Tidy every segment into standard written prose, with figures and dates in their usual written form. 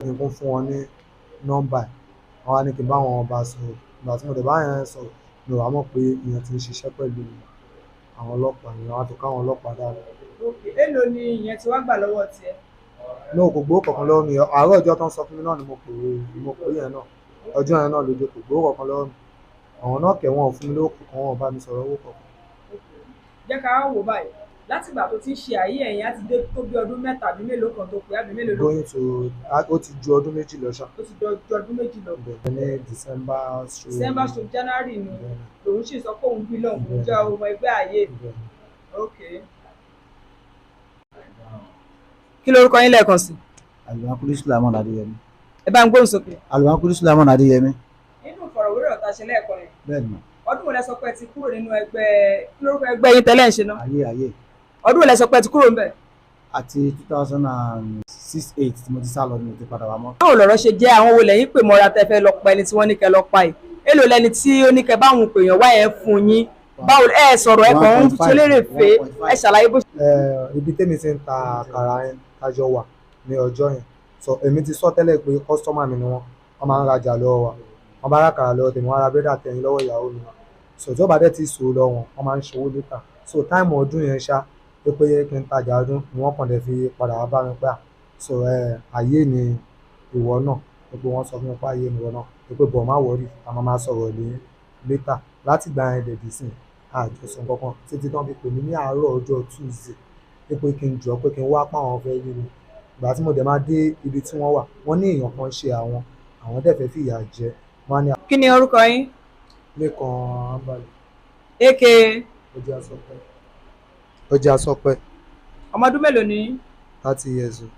kí n kún fún wọn ní nọ́mbà ẹ̀. Wọ́n wá ní kí n bá wọn bá sọ̀rọ̀. Ìgbà tí mo dẹ̀ bá yẹn sọ̀rọ̀, mi ò wá mọ̀ pé ìyẹn ti ń ṣiṣẹ́ pẹ̀lú àwọn ọlọ́pàá, ìyẹn wá fi káwọn ọlọ́pàá dànù. Èló ni ìyẹn ti wá gbà lọ́wọ́ tiẹ̀? No, kò gbowó kankan lọ́wọ́ mi. Àárọ̀ ọjọ́ tó ń sọ fún mi náà ni mo pè yẹn náà. Ọjọ́ yẹn náà ló dé, kò gbowó kankan lọ́wọ́ mi. Àwọn náà kẹ̀ wọ́n ò fún mi lówó kankan, wọn ò bá mi sọ̀rọ̀ owó kankan. Jẹ́ ká wá wò báyìí. Látìgbà tó ti ń ṣe àyè ẹ̀yìn á ti dé tó bí ọdún mẹ́ta àbí mélòó kan tó pé àbí mélòó ló Going to ó ti ju ọdún méjì lọ ṣá. ó ti ju ọdún méjì lọ. Bẹ̀rẹ̀ ní December to January ni lòun sì sọ pé òun bí lọ́hùn jẹ́ ọmọ ẹgbẹ́ àyè. Kí lorúkọ yín lẹ́ẹ̀kan sí? Àlùbákúrí Sùlámọ̀n Adéyẹmí. Ẹ bá ń gbóhùn sókè. Àlùbákúrí Sùlámọ̀n Adéyẹmí. Nínú ìfọ̀rọ̀wérọ̀ tá a ṣe lẹ́ẹ̀kan yẹn. Bẹ́ẹ̀ni. Ọdún wo lẹ sọ pé ẹ ti kúrò nínú ẹgbẹ́ kí lorúkọ ẹgbẹ́ yín tẹ́lẹ̀ ń ṣe náà? Ayé. Ọdún wo lẹ sọ pé ẹ ti kúrò ńbẹ̀? Àti 2006-8 tí mo ti sá lọ ni mo ti padà wá mọ́. Báwo lọ̀rọ̀ ṣe jẹ́ àwọn wo lẹ́yìn pè mọ́ra tẹ́ fẹ́ lọ pa ẹni tí wọ́n ní kẹ́ lọ pa yìí? Èló lẹni tí ó ní kẹ́ báwọn pèèyàn wá ẹ̀ fún yín? Báwo ẹ sọ̀rọ̀ ẹ kàn ń ṣelérè fè ẹ ṣàlàyé bó ṣe. Ibi tèmi ti ń ta àkàrà yẹn tájọ wà ní ọjọ́ yẹn. So èmi ti sọ tẹ́lẹ̀ pé kọ́sítọ́mà mi ni wọ́n máa ń rajà lọ́wọ́ wa. Wọ́n bá rákàrà lọ́wọ́ tèmi, wọ́n ra bírèdà tẹ̀yìn lọ́wọ́ ìyàwó mi. So tí ó bá dẹ̀ ti sòó lọ wọ́n máa ń ṣòwò létà. So táìmù ọdún yẹn ṣá pé kí n tajà ọdún ni wọ́n kàn dẹ̀ fi padà wá bá mi pé so ayé ni ìwọ náà, pé wọ́n sọ fún mi pé ayé ni ìwọ náà, pé bọ̀ má wọ̀rí, a máa sọ̀rọ̀ ní létà. Láti ìgbà yẹn dẹ̀ dì sìn àjọsùn kankan títí tán fi pè mí ní àárọ̀ ọjọ́ Tuesday pé kí n jọ pé kí n wá páwọn fẹ́ rí mi. Ìgbà tí mo dẹ̀ máa dé ibi tí wọ́n wà, wọ́n ní èèyàn kan ṣe àwọn dẹ̀ fẹ́ fìyà jẹ. Wọ́n ní. Kí ni orúkọ yín? Lékan Ambali. Eke. Ọjà Sọpẹ́. Ọmọ ọdún mélòó ni? 30 years old.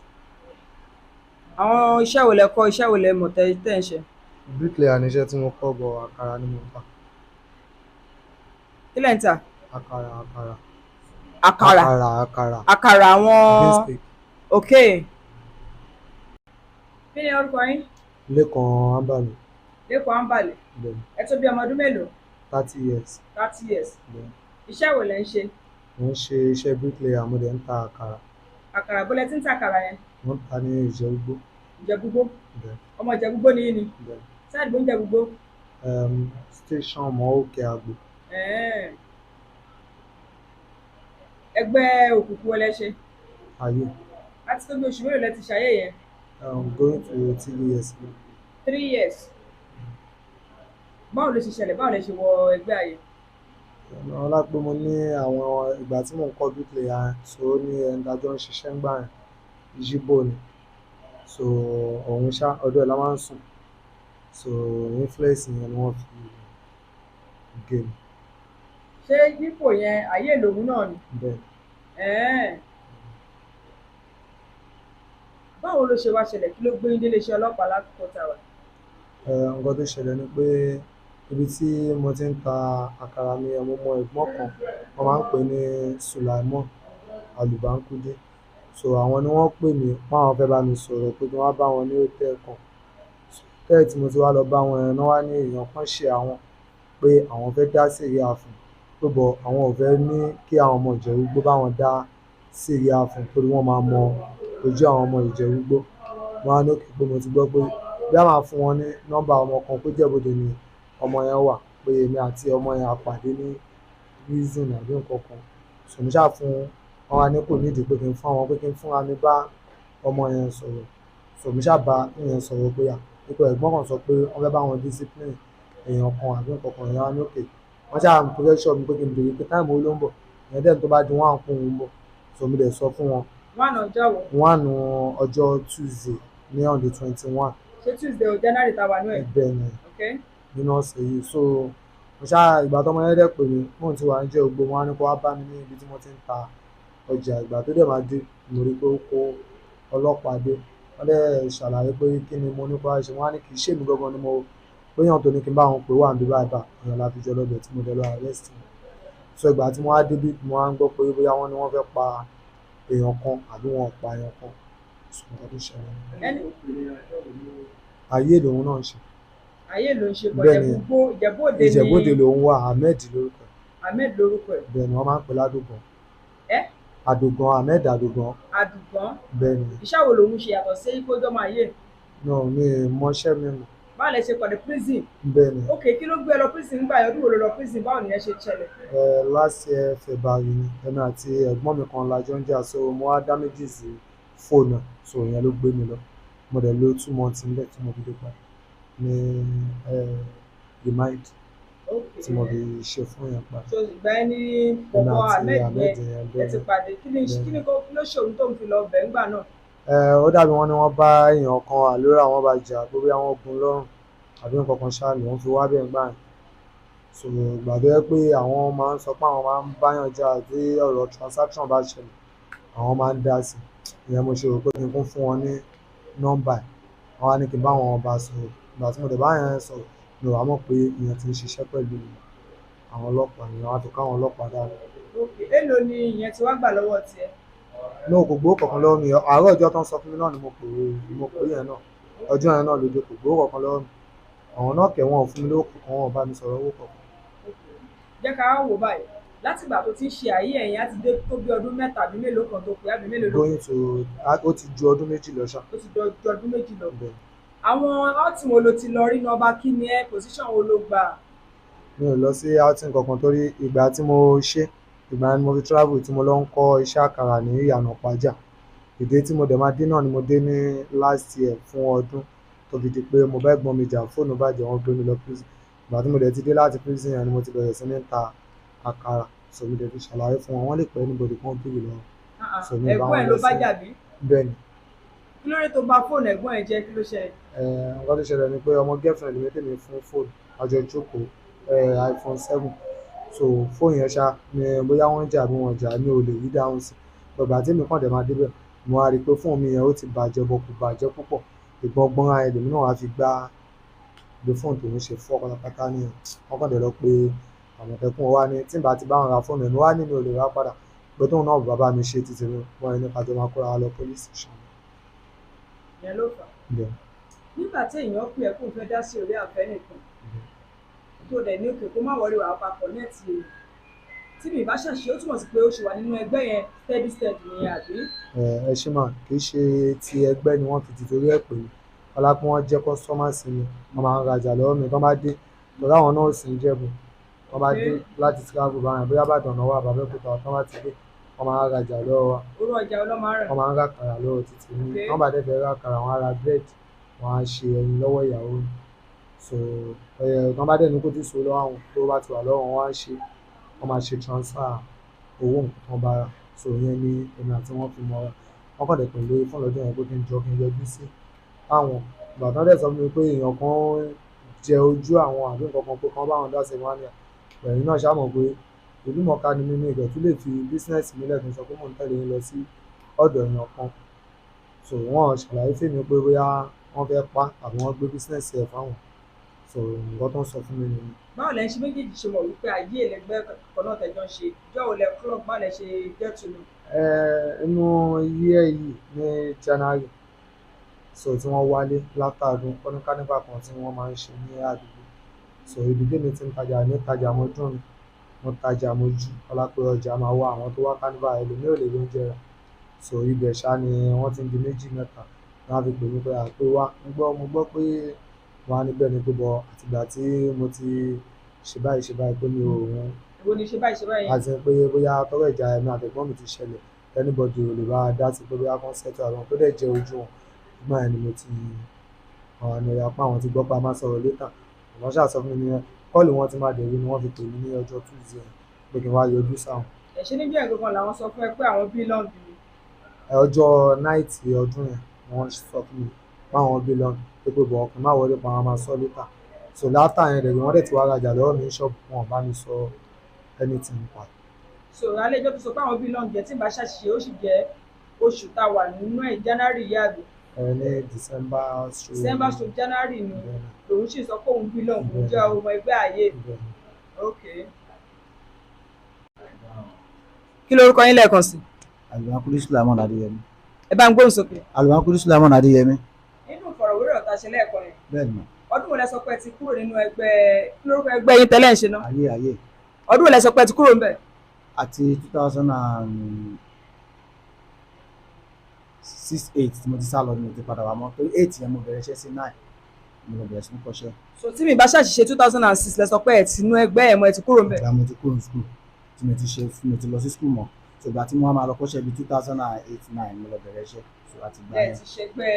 Àwọn iṣẹ́ wo lẹ kọ́, iṣẹ́ wo lẹ mọ̀ tẹ́ ń ṣe? Bricklayer ni iṣẹ́ tí mo kọ́, bọ̀ àkàrà ni mo ń tà. Kí lẹ̀ ń tà? Àkàrà àwọn. Ok. Kí ni orúkọ yín? Lékan Ambali. Lékan Ambali. Ẹ tó bí ọmọ ọdún mélòó? 30 years. 30 years. Iṣẹ́ wo lẹ ń ṣe? Mo ń ṣe iṣẹ́ bricklayer, mo dẹ̀ ń ta àkàrà. Àkàrà bó lẹ ti ń ta àkàrà yẹn? Mo ń ta ní Ìjẹ̀bú-Igbó. Ìjẹ̀bú-Igbó? Ọmọ Ìjẹ̀bú-Igbó ni yín ni? Sáà ìgbó ń Ìjẹ̀bú-Igbó? Station mọ́ Òkè Àgbò. Ẹgbẹ́ òkùnkùn wo lẹ ṣe? Ayé. Láti tó bí oṣù mélòó lẹ ti ṣayé yẹn? Going to 3 years. 3 years. Báwo ló ṣe ṣẹlẹ̀? Báwo lẹ ṣe wọ ẹgbẹ́ ayé? Ọlá pé mo ní àwọn ìgbà tí mò ń kọ́ bricklayer so ní ẹ̀ńdájọ́ ń ṣiṣẹ́ ń gbà yẹn Yíbò ni. So òun ṣá ọdún ẹ̀ la máa ń sùn. So influence yẹn ni wọ́n fi gé mi. Ṣé Yíbò yẹn ayé lòun náà ni? Bẹ́ẹ̀. Báwo ló ṣe wá ṣẹlẹ̀? Kí ló gbé yín délé iṣẹ́ ọlọ́pàá lákòókò tàwa? Nǹkan tó ṣẹlẹ̀ ni pé ibi tí mo ti ń ta àkàrà mi mo mọ ẹ̀gbọ́n kan, wọ́n máa ń pè ní Sulaimon Alubankude. So àwọn ni wọ́n pè mí páwọn fẹ́ bá mi sọ̀rọ̀ pé kí wọ́n bá wọn ní hòtẹ́ẹ̀lì kan. Hòtẹ́ẹ̀lì tí mo ti wá lọ bá wọn yẹn náà wá ní èèyàn kan ṣe àwọn pé àwọn fẹ́ dá sẹ̀ríà fún pé bọ̀ àwọn ò fẹ́ ní kí àwọn ọmọ Ìjẹ̀bú-Igbó bá wọn dá sẹ̀ríà fún torí wọ́n máa mọ ojú àwọn ọmọ Ìjẹ̀bú-Igbó. Wọ́n á ní òkè pé mo ti gbọ́ pé bí a máa fún wọn ní nọ́mbà ọmọ kan pé Ìjẹ̀bú-Òde ni ọmọ yẹn wà, pé èmi àti ọmọ yẹn á pàdé ní reason àbí nǹkan kan. So mo ṣáà fún wọn wá ní kò nídìí pé kí n fún àwọn pé kí n fúnra mi bá ọmọ yẹn sọ̀rọ̀. So mo ṣáà bá ìyẹn sọ̀rọ̀ pé ipò ẹ̀gbọ́n kan sọ pé wọ́n fẹ́ bá wọn discipline èèyàn kan àbí nǹkan kan, ìyẹn wá ní òkè. Wọ́n ṣáà ń pressure mi pé kí n béèrè pé táìmù wo ló ń bọ̀, ìyẹn dẹ̀ tó bá di 1 kún un bọ̀. So mo dẹ̀ sọ fún wọn. 1 ọjọ́ wo? 1 ọjọ́ Tuesday ní on the 21. Ṣé Tuesday o January tá a wà ní ẹ̀? Bẹ́ẹ̀ ni. Nínú ọ̀sẹ̀ yìí. So mo ṣáà ìgbà tọ́mọ yẹn dẹ̀ pè mí fóun tí wà ń jẹ́ ògbó, wọn á ní kó wá bá mi ní ibi tí mo ti ń ta ọjà. Ìgbà tó dẹ̀ máa dé mo rí pé ó kó ọlọ́pàá dé. Wọ́n dẹ̀ ṣàlàyé pé kí ni mo ní kó wá ṣe. Wọ́n á ní kì í ṣe èmi gangan ni mo pé èèyàn tó ní kí n bá wọn pè wà níbí báyìí èèyàn la fi jọ lọ́bẹ̀ tí mo dẹ̀ lọ arrest wọn. So ìgbà tí mo wá débí mo wá ń gbọ́ pé bóyá wọ́n ní wọ́n fẹ́ pa èèyàn kan àbí wọn ò pa èèyàn kan. So nǹkan tó ṣẹlẹ̀. Ayé lòun náà ń ṣe. Ayé ló ń ṣe bọ̀ Ìjẹ̀bú-Òde ni. Ìjẹ̀bú-Òde lòun wà, Ahmed lórúkọ ẹ̀. Ahmed lórúkọ ẹ̀. Bẹ́ẹ̀ ni wọ́n máa ń pè ládùgàn. Àdùgàn. Ahmed Àdùgàn. Àdùgàn. Bẹ́ẹ̀ ni. Iṣẹ́ wo lòun ṣe yàtọ̀ sí kójọ́ máa yé? No, mi ì mọṣẹ́ mi mọ̀. báwo lẹ ṣe pàdé prison. Bẹ́ẹ̀ ni. ok kí ló gbé ẹ lọ prison nígbà yẹn ọdún wo ló lọ prison báwo nìyẹn ṣe ṣẹlẹ̀. Last year February ni èmi àti ẹ̀gbọ́n mi kan la jọ ń jà, so mo wá damage sí fóònù ẹ̀, so ìyẹn ló gbé mi lọ. Mo dẹ̀ lò 2 months níbẹ̀ tí mo fi dé padà ní remind ok tí mo fi ṣe fún yẹn padà. so ìgbà yẹn ní Èmi bọ̀bọ̀ àti ahmed Ahmed yẹn yẹn ẹ ti bẹ́ẹ̀ pàdé kí ló ṣòun tó ń fi lọ bẹ̀ ńgbà náà. ó dàbí wọn ni wọ́n bá èèyàn kan wà lórí àwọn bá jà pé bóyá wọ́n gun lọ́rùn àbí nǹkan kan ṣáà ni wọ́n fi wá bẹ́ẹ̀ gbà yẹn. So ìgbà tó yẹ pé àwọn máa ń sọ pé àwọn máa ń báyàn jà tí ọ̀rọ̀ transaction bá ṣẹlẹ̀ àwọn máa ń dá sí i, ìyẹn mo ṣe rò pé kí n kún fún wọn ní nọ́mbà ẹ̀, wọ́n wá ní kí n bá wọn bá sọ̀rọ̀. Ìgbà tí mo dẹ̀ bá yẹn sọ̀rọ̀ mi ò wá mọ̀ pé ìyẹn ti ń ṣiṣẹ́ pẹ̀lú àwọn ọlọ́pàá, ìyẹn wá fi káwọn ọlọ́pàá dànù. ok èló ni ìyẹn ti wá gbà lọ́wọ́ tiẹ̀. No, kò gbowó kankan lọ́wọ́ mi, àárọ̀ ọjọ́ tó ń sọ fún mi náà ni mo pè yẹn náà, ọjọ́ yẹn náà lóde kò gbowó kankan lọ́wọ́ mi. Àwọn náà kẹ̀ wọ́n ò fún mi lówó kankan, wọn ò bá mi sọ̀rọ̀ owó kankan. jẹ́ ká wò báyìí láti ìgbà tó ti ń ṣe àyè ẹ̀yìn á ti dé tó bí ọdún mẹ́ta àbí mélòó kan tó pé àbí mélòó ló Going to ó ti ju ọdún méjì lọ ṣá. ó ti ju ọdún méjì lọ. Bẹ́ẹ̀. àwọn outing wo ló ti lọ rí nọmba kí ni ẹ position wo ló gbà. Mi ò lọ sí outing kankan torí ìgbà tí mo ṣe ìgbà yẹn ni mo fi travel tí mo lọ ń kọ́ iṣẹ́ àkàrà ní ìyànà pàjá. Ìdí tí mo dẹ̀ máa dé náà ni mo dé ní last year fún ọdún tó fi di pé mo bá ẹ̀gbọ́n mi jà fóònù bàjẹ́ wọ́n gbé mi lọ prison. Ìgbà tí mo dẹ̀ ti dé láti prison yẹn ni mo ti bẹ̀rẹ̀ sí ní ta àkàrà, so mi dẹ̀ fi ṣàlàyé fún wọn, wọ́n lè pẹ́ anybody kan béèrè lọ́wọ́. So mi bá ẹ̀gbọ́n wọn ẹ̀ lọ ló bá sí. jà bí. Bẹ́ẹ̀ ni. kí ló dé tó bà fóònù ẹ̀gbọ́n ẹ̀ jẹ́ kí ló ṣẹlẹ̀. Nǹkan tó ṣẹlẹ̀ ni pé ọmọ girlfriend mi tèmi fún fóònù àjọ ìjókòó iPhone 7, so fóònù yẹn ṣá ni bóyá wọ́n jà bí wọ́n jà mi ò lè rí dáhùn sí. Ìgbà tí mi kàn dẹ̀ máa débẹ̀ mo wá rí i pé fóònù mi yẹn ó ti bàjẹ́ bọ̀ kò bàjẹ́ púpọ̀, ìgbọ̀ngbọ̀n ara ẹlòmí náà wá fi gbá bí fóònù tòun ṣe fọ́ pátápátá nìyẹn. Wọ́n kàn dẹ̀ lọ pé Àmọ̀tẹ́kùn wá ní tí n bá ti bá wọn ra fóònù ẹ̀ mi wá ní mi ò lè rà padà pé tóun náà bàbá mi ṣe títí wọn ní ká jọ máa kóra wa lọ police station. ìyẹn ló fà á. Bẹ́ẹ̀. nígbà tí èèyàn pè ẹ́ kó fẹ́ dá sí orí àfẹ́ nìkan tó dẹ̀ ní òkè kó má wọlé wàá papọ̀ nẹ́ẹ̀tì èyí tí mi bá ṣàṣe ó túmọ̀ sí pé ó ṣe wà nínú ẹgbẹ́ yẹn steady steady ni àbí. Ẹ ṣe mà kì í ṣe ti ẹgbẹ́ ni wọ́n fi ti torí ẹ̀ pè mí, ọlá pé wọ́n jẹ́ customer sí mi, wọ́n máa ń rajà lọ́wọ́ mi tán bá dé torí àwọn náà ò sí ń Jẹ̀bú, wọ́n bá dé láti travel báyẹn bóyá Ìbàdàn náà wà àbábẹ́òkúta tán bá ti dé wọ́n máa ń rajà lọ́wọ́ wa, orú ọjà ọlọ́mọ rẹ̀. wọ́n máa ń ràkàrà lọ́wọ́ títí mi, tán bá dẹ̀ fẹ́ ràkàrà wọ́n á ra bread wọ́n á ṣe ẹyin lọ́wọ́ ìyàwó mi, so tán bá dẹ̀ ní kó tí so lọ́wọ́ àwọn tó bá ti wà lọ́wọ́ wọn á ṣe, wọ́n máa ṣe transfer owó nǹkan tán bá rà, so ìyẹn ni èmi àti wọ́n fi mọ́ra. Wọ́n kàn dẹ̀ pè lórí fóònù lọ́jọ́ yẹn pé kí n jọ kí n yọjú sí àwọn. Ìgbà tán dẹ̀ sọ fún mi pé èèyàn kan jẹ ojú àwọn àbí nǹkan kan pé kán bá wọn dá sí wọn ní ẹ̀yin náà ṣá mọ̀ pé ìlúmọ̀ọ́ká ni mí ní ìgbẹ́ tún lè fi business mi lẹ̀ kí n sọ pé mò ń tẹ̀lé yín lọ sí ọ̀dọ̀ èèyàn kan, so wọ́n ṣàlàyé fèmí pé bóyá wọ́n fẹ́ pa àbí wọ́n gbé business ẹ̀ fáwọn, so nǹkan tó ń sọ fún mi nìyẹn. báwo lẹ ń ṣe méjèèjì ṣe mọ̀ wípé ayé ẹlẹgbẹ́ kan náà tẹjọ́ ń ṣe ìjọ òlẹ̀ club báwo lẹ ṣe get to know. Inú year yìí ní January, so tí wọ́n wálé látàdún kọ́ní carnival kan tí wọ́n máa ń ṣe ní àdúgbò, so ibi tèmi ti ń tajà ní tajà mọ́jú ni mo tajà mọ́jú ọlá pé ọjà máa wá àwọn tó wá carnival ẹlòmíì ò lè lóúnjẹ rà, so ibẹ̀ ṣá ni wọ́n ti ń di méjì mẹ́ta wọ́n á fi pè mí pé àpé wá mo gbọ́ pé wọ́n á níbẹ̀ ni pé bọ̀ àtìgbà tí mo ti ṣe báyìí pé mi ò wọ́n. èwo ni ṣe báyìí àti pé bóyá tọ́rọ̀ ìjà ẹ̀mí àtẹ̀gbọ́n mi ti ṣẹlẹ̀ anybody ò lè bá a dá sí pé bóyá kan ṣètò àwọn tó dẹ̀ jẹ́ ojú wọn nígbà yẹn ni mo ti àwọn ènìyàn pa àwọn ti gbọ́ pé a máa sọ̀rọ̀ létà, àwọn ṣáà sọ fún mi ní kọ́ọ̀lù wọn ti máa dẹ̀rí ni wọ́n fi pè mí ní ọjọ́ Tuesday pé kí n wá yọjú sáwọn. ẹ̀ṣẹ́ níbi ẹ̀gbọ́n làwọn sọ fún ẹ pé àwọn bílọ̀nù ni. Ọjọ́ náìtì ọdún yẹn wọ́n sọ fún mi báwọn bílọ̀nù pé bọ̀ ọkùnrin má wọlé pa àwọn máa sọ létà, so láfta yẹn dẹ̀rí wọ́n dẹ̀ ti wá rajà lọ́wọ́ mi ní ṣọ́ọ̀bù wọn bá mi sọ anything pa. so alẹ́ ìjọ tó sọ pé àwọn bílọ̀nù jẹ́ tí ìbá ṣàṣìṣe ó sì jẹ́ oṣù tá a wà nínú ẹ̀ January yìí àbí. Ní December so January ni lòun sì sọ pé òun bílọ̀nù kò jẹ́ ọmọ ẹgbẹ́ ààyè. ok kí lorúkọ yín lẹ́ẹ̀kan sí. Àlùbákúrí Sùlámọ́n Adéyẹmí. ẹ bá ń gbóhùn sókè. Àlùbákúrí Sùlámọ́n Adéyẹmí. nínú ìfọ̀rọ̀wérọ̀ tá a ṣe lẹ́ẹ̀kan yẹn Bẹ́ẹ̀ ni. ọdún wo lẹ sọ pé ẹ ti kúrò nínú ẹgbẹ́ kí lórúkọ ẹgbẹ́ yín tẹ́lẹ̀ ń ṣe náà. Ayé. ọdún wo lẹ sọ pé ẹ ti kúrò ńbẹ̀. Àti 2006 6-8 tí mo ti sá lọ ni mo ti padà wá mọ́ torí 8 yẹn mo bẹ̀rẹ̀ iṣẹ́ sí 9 mo lọ bẹ̀rẹ̀ sí ní kọ́ṣẹ́. so tí mi bá ṣàṣìṣe 2006 lẹ sọ pé ẹ ti nú ẹgbẹ́ ẹ̀ mọ́ ẹ ti kúrò ńbẹ̀. ìgbà mo ti kúrò ní school tí mo ti lọ sí school mọ́ so ìgbà tí mo wá máa lọ kọ́ṣẹ́ bíi 2008-9 mo lọ bẹ̀rẹ̀ iṣẹ́ so àti gbà ẹ yẹn ti ṣẹgbẹ́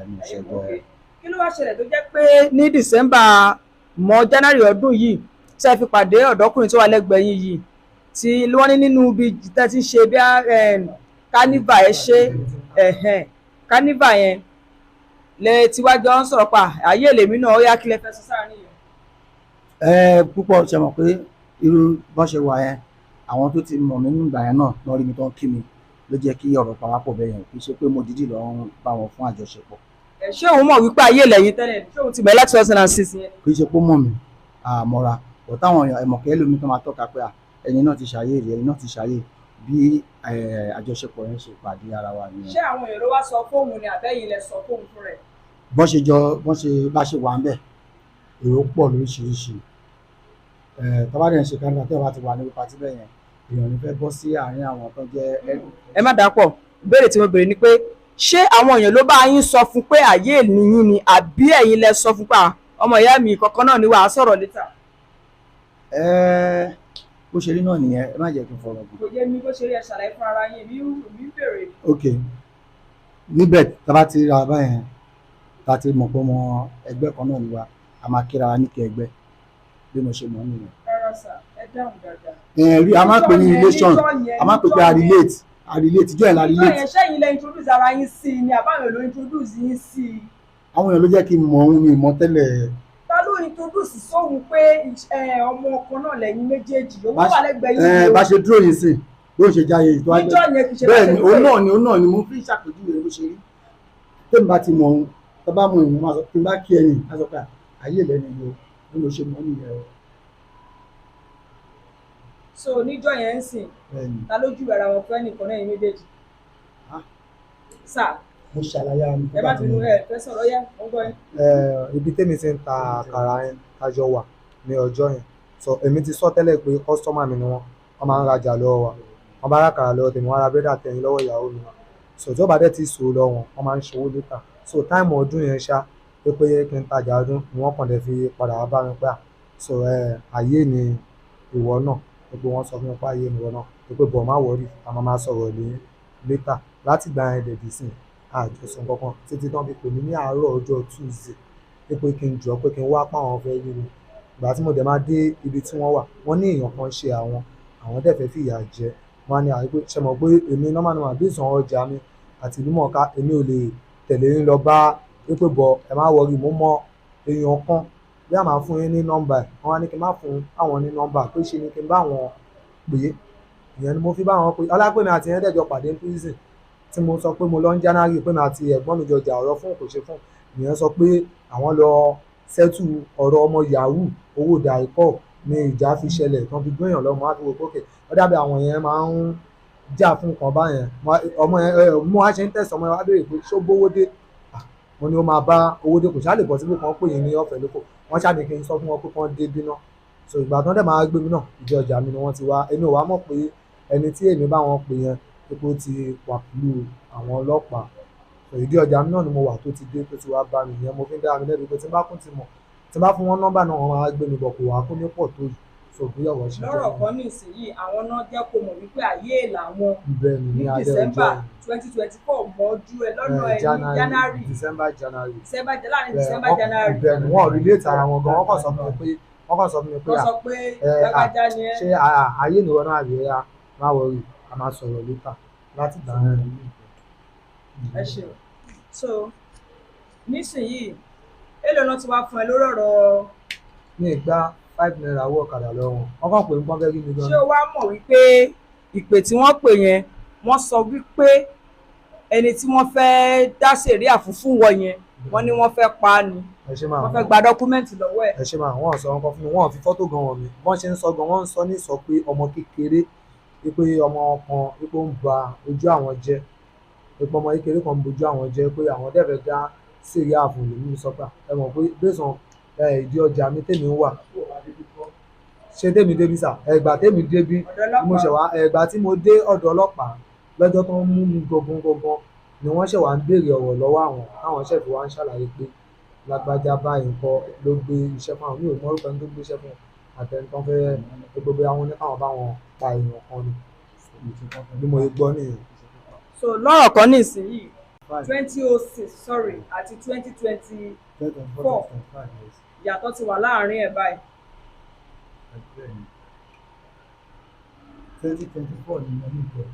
mi ò ayé ṣẹgbẹ́ mọ́kè kí ló wá ṣẹlẹ̀ tó jẹ́ pé ní December mọ́ January ọdún yìí tí ẹ fi pàdé ọ̀dọ́kùnrin tó wà lẹ́gbẹ̀ẹ́ yín yìí tí wọ́n ní nínú ibi tẹ́ ti ń ṣe bí carnival ẹ ṣe carnival yẹn lẹ tiwájú ń sọ̀rọ̀ pa ayé lèmi náà ó yá kí lẹ fẹ́ sọ sáà nìyẹn. púpọ̀ ṣe mọ̀ pé irú bọ́n ṣe wà yẹn àwọn tó ti mọ̀ mí nígbà yẹn náà lọ rí mi tó ń kí mi ló jẹ́ kí ọ̀rọ̀ pàwápọ̀ bẹ́ẹ̀ yẹn kì í ṣe pé mo dídì lọ ń bá wọn fún àjọṣepọ̀. ṣé òun mọ̀ wípé ayé lẹ́yìn tẹ́lẹ̀ ṣé òun ti bẹ̀rẹ̀ láti 2006 yẹn. kì í ṣe pé mọ̀ mí àmọ́ra ọ̀ táwọn ẹ̀mọ̀kẹ́ lómi tó máa tọ́ka pé ẹni náà ti ṣàyè rí ẹni náà ti ṣàyè bí àjọṣepọ̀ yẹn ṣe pàdé ara wa nìyẹn. ṣé àwọn èrò wa sọ fóun ni àbẹ́yìn lẹ sọ fóun fún rẹ̀. bá ṣe wà ń bẹ̀ èrò pọ̀ lóríṣiríṣi tọ́bádẹ̀ ń ṣe kánú àti ọba ti wà níbi pàtí bẹ́ẹ̀ yẹn èèyàn ní fẹ́ bọ́ sí àárín àwọn tó jẹ́ ẹ má dàpọ̀ ìbéèrè tí mo béèrè ni pé ṣé àwọn èèyàn ló bá yín sọ fún pé àyè nìyí ni àbí ẹ̀yin lẹ sọ fún pé ọmọ ìyá mi kọ̀ọ̀kan náà ni wàá sọ̀rọ̀ létà. bó ṣe rí náà nìyẹn ẹ má jẹ́ kí n fọ̀rọ̀ gùn. kò yé mi bó ṣe rí ẹ ṣàlàyé fún ara yín mi ń béèrè. ok níbẹ̀ tá a bá ti ra báyẹn tá a ti mọ̀ pé ọmọ ẹgbẹ́ kan náà ni wa a máa kíra wa níkẹ́ ẹgbẹ́ bí mo ṣe mọ̀ nìyẹn. rárá sà ẹ dáhùn dáadáa. rí a máa pè ní relation a máa pè pé a relate jẹ́ ìlà relate. ìjọ yẹn ṣẹ́yìn lẹ introduce ara yín sí i ni àbáyọ̀ ló introduce yín sí i. àwọn èèyàn ló jẹ́ kí n mọ̀ ohun mi mọ̀ tẹ́lẹ̀. ta ló introduce sóhun pé ọmọ ọkàn náà lẹ́yìn méjèèjì owó wà lẹ́gbẹ̀ẹ́ yìí. bá ṣe dúró yìí sìn bó ṣe jáde ìtọ́ àgbẹ̀. níjọ́ yẹn kì í ṣe bẹ́ẹ̀ ni òun náà ni mo fi ṣàpèjúwe bó ṣe rí tẹ́mi bá ti mọ̀ ohun tó bá mọ̀ èèyàn máa sọ tí n bá kí ẹ̀yìn á sọ pé ayé lẹ́nu yìí o bí mo ṣe mọ̀ nìyẹn o. so níjọ́ yẹn ń sìn ta lójú ara wọn fún ẹnìkan náà yín méjèèjì. sà mo ṣàlàyé àmì. ẹ bá ti mú fẹ́ sọ̀rọ̀ yá mo ń gbọ́ yín. ibi tèmi ti ń ta àkàrà yẹn kájọ wà ní ọjọ́ yẹn so èmi ti sọ tẹ́lẹ̀ pé kọ́sítọ́mà mi ni wọ́n máa ń rajà lọ́wọ́ wa wọ́n bá rákàrà lọ́wọ́ tèmi wọ́n ra bírèdà tẹ̀yìn lọ́wọ́ ìyàwó mi so tí ó bá dẹ̀ ti sòó lọ wọ́n máa ń ṣòwò létà so táìmù ọdún yẹn ṣá pé kí n tajà ọdún ni wọ́n kàn dẹ̀ fi padà wá bá mi pé so ayé ni ìwọ náà pé wọ́n sọ fún mi pé ayé ni ìwọ náà pé bọ̀ má wọrí a máa sọ̀rọ̀ ní létà láti gba ẹ̀ dẹ̀dí sí àjọsùn kankan títí tán fi pè mí ní àárọ̀ ọjọ́ Tuesday pé kí n jọ pé kí n wá pa àwọn fẹ́ rí mi ìgbà tí mo dẹ̀ máa dé ibi tí wọ́n wà wọ́n ní èèyàn kan ṣe àwọn dẹ̀ fẹ́ fìyà jẹ wọ́n á ní àyè pé ṣe mọ̀ pé èmi normal bí ìsàn ọjà mi àti ìlú mọ̀ọ́ká èmi ò lè tẹ̀lé yín lọ bá pé bọ̀ ẹ má wọrí mo mọ èèyàn kan bí a máa fún yín ní nọ́mbà ẹ̀ wọ́n á ní kí n má fún àwọn ní nọ́mbà pé ṣe ni kí n bá wọn pè é ìyẹn ni mo fi bá wọn pè ọlápẹ̀mí àti yẹn dẹ̀jọ pàdé ní prison tí mo sọ pé mo lọ ń January pé mi àti ẹ̀gbọ́n mi jọ jà ọ̀rọ̀ fún kò ṣe fún ìyẹn sọ pé àwọn lọ sẹ́tù ọ̀rọ̀ ọmọ yahoo owó dàìpọ̀ ní ìjà fi ṣẹlẹ̀ tán fi gbóyàn lọ́mọ á fi wò pókè ó dàbí àwọn yẹn máa ń jà fún nǹkan báyẹn ọmọ yẹn mú wá ṣe ń tẹ̀sán ọmọ yẹn wá béèrè pé ṣó gbówó dé mo ní ó máa bá owó dé kò ṣáà lè bọ̀ síbò kan pè yín ní ọ̀fẹ́ lóko wọ́n ṣáà ní kí n sọ fún wọn pé kán dé bí náà so ìgbà tán dẹ̀ máa gbé mi náà ìdí ọjà mi ni wọ́n ti wá èmi ò wá mọ̀ pé ẹni tí èmi bá wọn pè yẹn epo ti wà pẹ̀lú àwọn ọlọ́pàá ìdí ọjà mi náà ni mo wà tó ti dé tó ti wá bá mi yẹn mo fi ń dá mi lẹ́bi pé tí n bá kún ti mọ̀ tí n bá fún wọn nọ́mbà náà wọn máa gbé mi bọ̀ kò wá kó ní pọ̀ tó yìí so bí ọ̀rọ̀ ṣe jẹ́ lọ́rọ̀ kan ní ìsinyìí àwọn náà jẹ́ kó mọ̀ wípé ayé làwọn ní December 2024 mọ́jú ẹ lọ́nà ẹ ní January December láàrin December January bẹ́ẹ̀ ni wọ́n relate ara wọn gan wọ́n kàn sọ fún mi pé wọ́n sọ pé lágbájá ni ẹ. ṣé ayé nìwọ náà rí ẹ má wọrí a máa sọ̀rọ̀ létà láti gbà wọn. ẹ ṣe so nísìnyìí èlò náà ti wá fún ẹ lórí ọ̀rọ̀. ní ìgbà 5 naira owó ọ̀kadà lọ́wọ́ wọn kàn pé nǹkan fẹ́ rí mi gan. ṣé o wá mọ̀ wípé ìpè tí wọ́n pè yẹn wọ́n sọ wípé ẹni tí wọ́n fẹ́ dá sẹ̀ríà fún wọn yẹn wọ́n ní wọ́n fẹ́ pa á ni wọ́n fẹ́ gba dọ́kúmẹ́ǹtì lọ́wọ́ ẹ̀. ẹ ṣe máa wọ́n sọ nǹkan fún mi wọ́n fi fọ́tò gan wọn mi wọ́n ṣe ń sọ gan wọ́n ń sọ ní sọ pé ọmọ kékeré pé ọmọ kan pé ó ń ba ojú àwọn jẹ́ pé ọmọ kékeré kan ń bojú àwọn jẹ́ pé àwọn dẹ̀ fẹ́ dá sẹ̀ríà fún lèmi sọ́pà ẹ mọ̀ pé bẹ́sàn ìdí ọjà mi tèmi ń wà ṣé tèmi débi sà ẹgbà tèmi débi mo ṣẹ̀ wá ẹgbà tí mo dé ọ̀dọ̀ ọlọ́pàá lọ́jọ́ tó ń mú mi gangan ni wọ́n ṣẹ̀ wá ń béèrè ọ̀rọ̀ lọ́wọ́ àwọn táwọn ṣẹ̀ fi wá ń ṣàlàyé pé lágbájá báyìí nǹkan ló gbé iṣẹ́ fún àwọn. Mi ò mọ orúkọ ẹni tó gbé iṣẹ́ fún wọn àtẹni tán fẹ́ gbogbo àwọn ní káwọn bá wọn pa èèyàn kan ni bí mo ṣe gbọ́ nìyẹn. so lọ́rọ̀ kan nísìnyí 2006 sorry àti 2024 ìyàtọ̀ ti wà láàrin ẹ̀ báyìí. 2024 ni mo ní ìbẹ̀.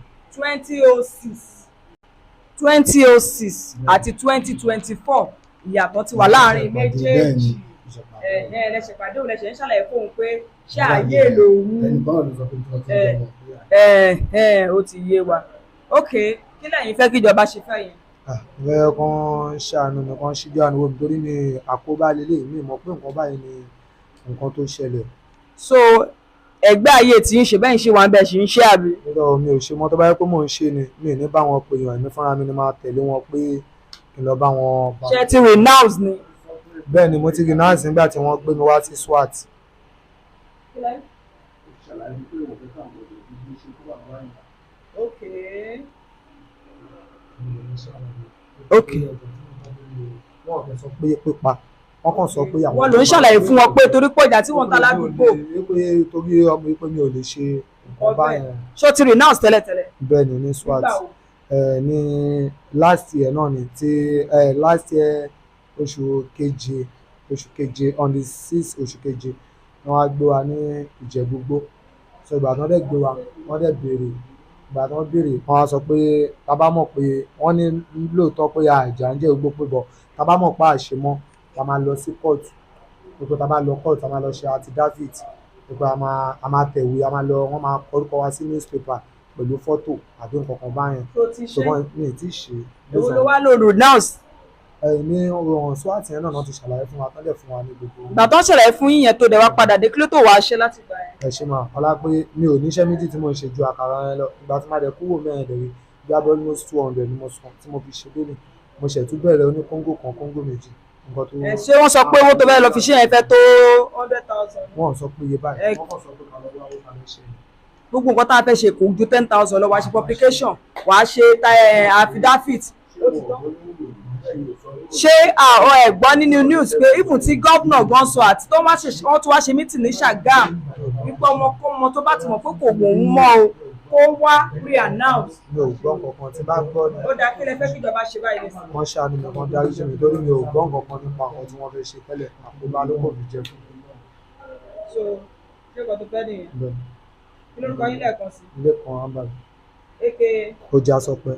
2006 àti 2024 ìyàtọ̀ ti wà láàrin méjèèjì. ẹlẹ́sẹ̀ pàdé òun lẹ́sẹ̀ ń ṣàlàyé fóun pé ṣé ààyè lòun. ẹnì kan ló sọ pé tí wọ́n ti ń bọ̀. ó ti yé wa. ok kí lẹ́yìn fẹ́ kíjọba ṣe fẹ́ yẹn. ìwé kan ṣàánú mi kan ṣíjú àánú wo mi torí mi àkóbá lélẹ̀ mi mọ̀ pé nǹkan báyìí ni nǹkan tó ṣẹlẹ̀. so ẹgbẹ́ ayé tí ń ṣe bẹ́ẹ̀ ń ṣe wà ń bẹ̀ ṣì ń ṣe àbí. lọ́dọ̀ mi ò ṣe mọ́ tó bá yẹ pé mò ń ṣe ni mi ò ní bá wọn pè yàn èmi fúnra mi ni máa tẹ̀lé wọn pé kí n lọ bá wọn. ṣé ti renounce ni. bẹ́ẹ̀ ni mo ti renounce nígbà tí wọ́n gbé mi wá sí SWAT. ok wọ́n kàn sọ pé pípa wọ́n kàn sọ pé àwọn. wọ́n ló ń ṣàlàyé fún wọn pé torí pé ọjà tí wọ́n ń ta ládùúgbò. torí ọmọ yìí pé mi ò lè ṣe nǹkan báyẹn. ṣó ti renounce tẹ́lẹ̀tẹ́lẹ̀. bẹ́ẹ̀ ni ní SWAT ní last year náà ni ti last year oṣù keje on the 6th oṣù keje wọ́n á gbé wa ní Ìjẹ̀bú-Igbó so ìgbà tí wọ́n dẹ̀ gbé wa wọ́n dẹ̀ béèrè ìgbà tí wọ́n béèrè wọ́n á sọ pé tá bá mọ̀ pé wọ́n ní lóòótọ́ pé àjà ń jẹ́ Igbó pé bọ̀ tá bá mọ̀ pé àṣemọ́ tá máa lọ sí kóòtù pé tá bá lọ kóòtù tá máa lọ ṣe affidavit pé a máa tẹ̀wé a máa lọ wọ́n máa kọ́rúkọ wa sí newspaper pẹ̀lú fọ́tò àbí nǹkan kan báyẹn. tó ti ṣe mi ì tí ì ṣe. èwo ló wá lò renounce. ní ọ̀rọ̀ SWAT yẹn náà ti ṣàlàyé fún wa tán dẹ̀ fún wa ní gbogbo. ìgbà tó ń ṣàlàyé fún yín yẹn tó dẹ̀ wá padà dé kí ló tó wàá ṣe láti gbà yẹn. ẹ ṣe máa ọlá pé mi ò níṣẹ́ méjì tí mo ń ṣe ju àkàrà yẹn lọ ìgbà tí máa dẹ̀ kúrò mẹ́rin dẹ̀ rí gbábọ́ almost 200 ni mo sọ tí mo fi ṣe lónìí mo ṣẹ̀ tún bẹ̀rẹ̀ oní kóńgò kan kóńgò méjì nǹkan tó. ṣé wọ́n sọ pé owó tó bẹ́ẹ̀ lọ fi ṣe yẹn fẹ́ tó 100,000. wọ́n sọ pé iye báyìí wọ́n kàn sọ pé kàlọ́ wá ó kà ló ṣe. gbogbo nǹkan tá a fẹ́ ṣe kò ju 10,000 lọ wàá ṣe publication wàá ṣe affidavit ó ti tán. ṣé àwọn ẹ̀gbọ́n nínú news pé even tí gómìnà gan sọ àti tó wọ́n tún wá ṣe mítì ní Ṣàgámù wípé ọmọkọ́mọ tó bá ti mọ̀ pé kò wò ó mọ́ o kó wá re-announce. mi ò gbọ́ nǹkan kan tí bá gbọ́ ni. ó dáa kí lẹ fẹ́ kí ìjọba ṣe báyìí nísìnyí. wọ́n ṣàánú mi kan dárí jù mí lórí mi ò gbọ́ nǹkan kan nípa àwọn tí wọ́n fẹ́ ṣe tẹ́lẹ̀ àkóbá ló kò fi jẹ fún mi. so ṣé nǹkan tó fẹ́ nìyẹn. bẹ́ẹ̀ kí lórúkọ yín lẹ́ẹ̀kan sí. ilé kan ámbàlì aka ó já sọpẹ́.